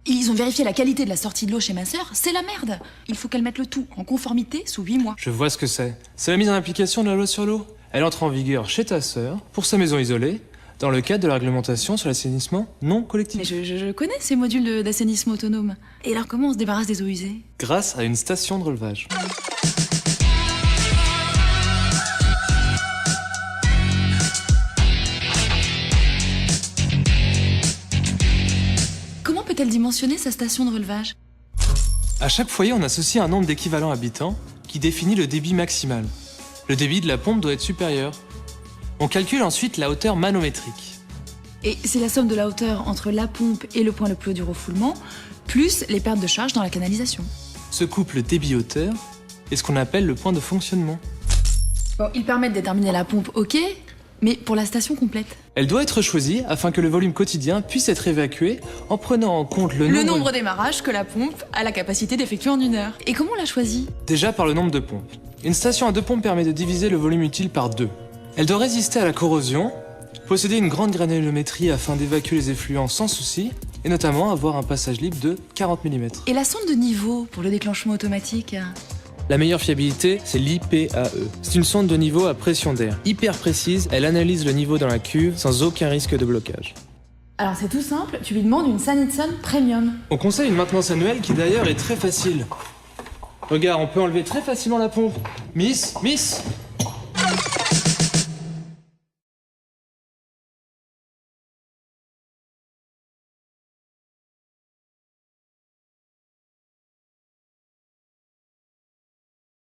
Ils ont vérifié la qualité de la sortie de l'eau chez ma sœur, c'est la merde. Il faut qu'elle mette le tout en conformité sous 8 mois. Je vois ce que c'est. C'est la mise en application de la loi sur l'eau. Elle entre en vigueur chez ta sœur, pour sa maison isolée, dans le cadre de la réglementation sur l'assainissement non collectif. Mais je connais ces modules d'assainissement autonome. Et alors comment on se débarrasse des eaux usées? Grâce à une station de relevage. Comment peut-elle dimensionner sa station de relevage? À chaque foyer, on associe un nombre d'équivalents habitants qui définit le débit maximal. Le débit de la pompe doit être supérieur. On calcule ensuite la hauteur manométrique. Et c'est la somme de la hauteur entre la pompe et le point le plus haut du refoulement, plus les pertes de charge dans la canalisation. Ce couple débit-hauteur est ce qu'on appelle le point de fonctionnement. Bon, ils permettent de déterminer la pompe, ok, mais pour la station complète. Elle doit être choisie afin que le volume quotidien puisse être évacué en prenant en compte le nombre d'émarrages que la pompe a la capacité d'effectuer en 1 heure. Et comment on l'a choisi? Déjà par le nombre de pompes. Une station à 2 pompes permet de diviser le volume utile par 2. Elle doit résister à la corrosion, posséder une grande granulométrie afin d'évacuer les effluents sans souci, et notamment avoir un passage libre de 40 mm. Et la sonde de niveau pour le déclenchement automatique? La meilleure fiabilité, c'est l'IPAE. C'est une sonde de niveau à pression d'air. Hyper précise, elle analyse le niveau dans la cuve sans aucun risque de blocage. Alors c'est tout simple, tu lui demandes une Sanitson Premium. On conseille une maintenance annuelle qui d'ailleurs est très facile. Regarde, on peut enlever très facilement la pompe. Miss